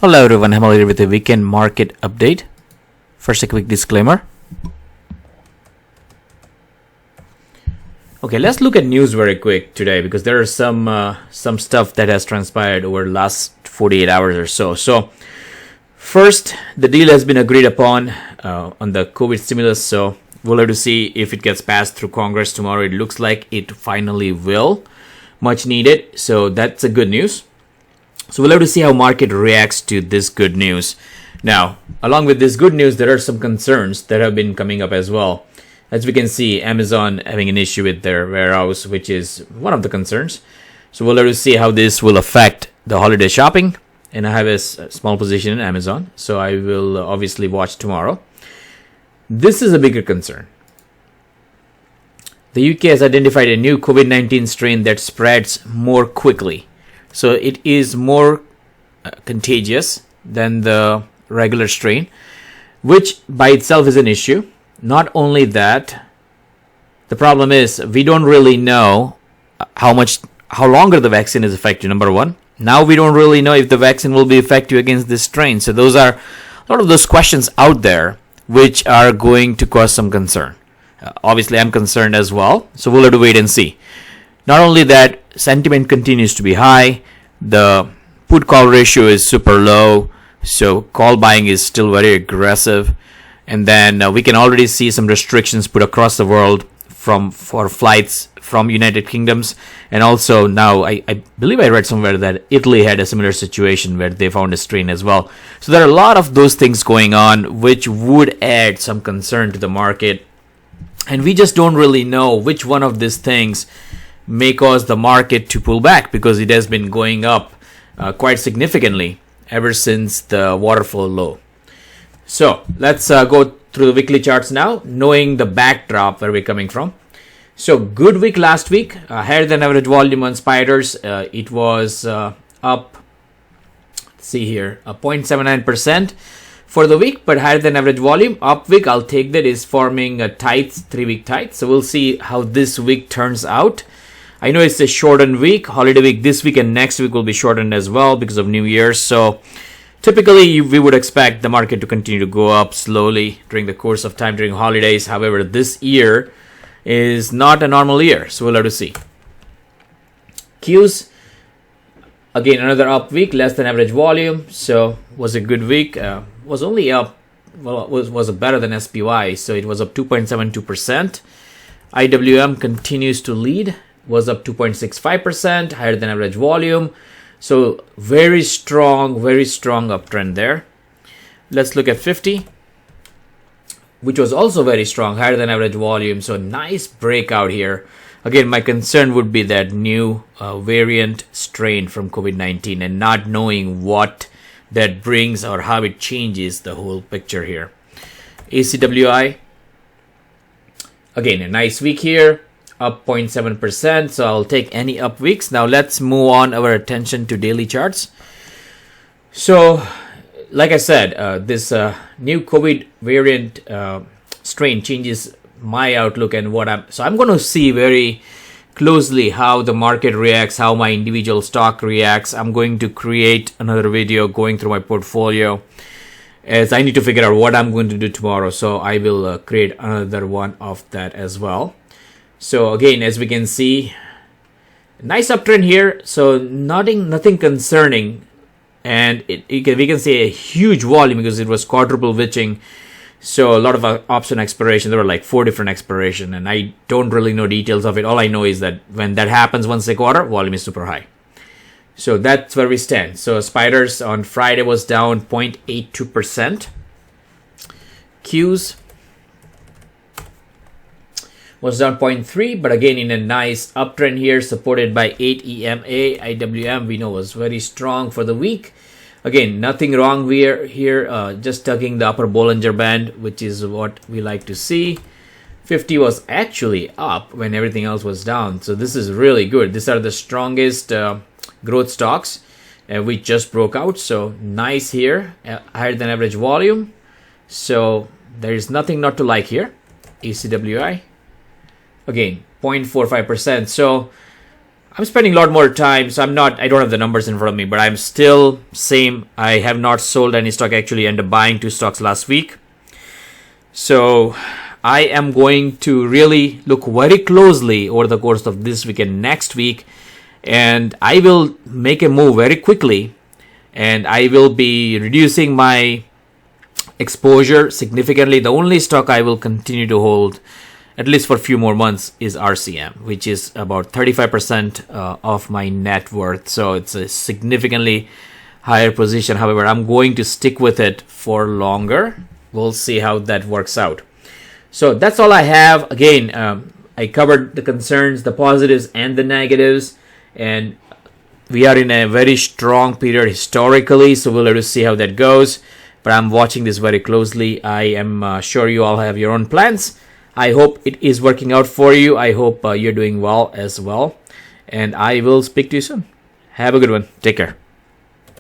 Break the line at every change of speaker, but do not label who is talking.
Hello everyone, I'm here with a weekend market update. First, a quick disclaimer. Okay, let's look at news very quick today because there are some stuff that has transpired over the last 48 hours or so. So, first, the deal has been agreed upon on the COVID stimulus. So, we'll have to see if it gets passed through Congress tomorrow. It looks like it finally will. Much needed. So, that's a good news. So we'll have to see how market reacts to this good news. Now, along with this good news, there are some concerns that have been coming up as well. As we can see, Amazon having an issue with their warehouse, which is one of the concerns. So we'll have to see how this will affect the holiday shopping. And I have a small position in Amazon, so I will obviously watch tomorrow. This is a bigger concern. The UK has identified a new COVID-19 strain that spreads more quickly. So it is more contagious than the regular strain, which by itself is an issue. Not only that, the problem is we don't really know how longer the vaccine is effective, number one. Now we don't really know if the vaccine will be effective against this strain. So those are a lot of those questions out there which are going to cause some concern. Obviously, I'm concerned as well. So we'll have to wait and see. Not only that, sentiment continues to be high. The put call ratio is super low. So call buying is still very aggressive. And then we can already see some restrictions put across the world for flights from United Kingdoms. And also now I believe I read somewhere that Italy had a similar situation where they found a strain as well. So there are a lot of those things going on which would add some concern to the market. And we just don't really know which one of these things may cause the market to pull back because it has been going up quite significantly ever since the waterfall low. So let's go through the weekly charts now, knowing the backdrop where we're coming from. So good week last week, higher than average volume on spiders. It was up, let's see here, 0.79% for the week, but higher than average volume. Up week, I'll take that, is forming a tight 3-week tight. So we'll see how this week turns out. I know it's a shortened week, holiday week this week, and next week will be shortened as well because of New Year's. So typically we would expect the market to continue to go up slowly during the course of time during holidays. However, this year is not a normal year, so we'll have to see. Qs, again, another up week, less than average volume, so was a good week. Was only up, well, was better than SPY, so it was up 2.72%. IWM continues to lead, was up 2.65%, higher than average volume. So very strong uptrend there. Let's look at 50, which was also very strong, higher than average volume. So nice breakout here. Again, my concern would be that new variant strain from COVID-19 and not knowing what that brings or how it changes the whole picture here. ACWI, again, a nice week here, up 0.7%. So I'll take any up weeks. Now let's move on our attention to daily charts. So like I said, this new COVID variant strain changes my outlook and I'm going to see very closely how the market reacts, how my individual stock reacts. I'm going to create another video going through my portfolio as I need to figure out what I'm going to do tomorrow. So I will create another one of that as well. So again, as we can see, nice uptrend here. So nothing concerning. And we can see a huge volume because it was quadruple witching. So a lot of option expiration. There were like 4 different expiration, and I don't really know details of it. All I know is that when that happens once a quarter, volume is super high. So that's where we stand. So spiders on Friday was down 0.82%. Qs was down 0.3, but again in a nice uptrend here, supported by 8 EMA. IWM we know was very strong for the week. Again, nothing wrong here, just tugging the upper Bollinger Band, which is what we like to see. 50 was actually up when everything else was down. So this is really good. These are the strongest growth stocks. We just broke out. So nice here, higher than average volume. So there is nothing not to like here. ACWI, again, 0.45%. So I'm spending a lot more time, so I don't have the numbers in front of me, but I'm still same. I have not sold any stock. Actually, ended up buying 2 stocks last week. So I am going to really look very closely over the course of this week and next week, and I will make a move very quickly, and I will be reducing my exposure significantly. The only stock I will continue to hold, at least for a few more months, is RCM, which is about 35% of my net worth. So it's a significantly higher position. However, I'm going to stick with it for longer. We'll see how that works out. So that's all I have. Again, I covered the concerns, the positives and the negatives, and we are in a very strong period historically, so we'll have to see how that goes. But I'm watching this very closely. I am sure you all have your own plans. I hope it is working out for you. I hope you're doing well as well. And I will speak to you soon. Have a good one. Take care.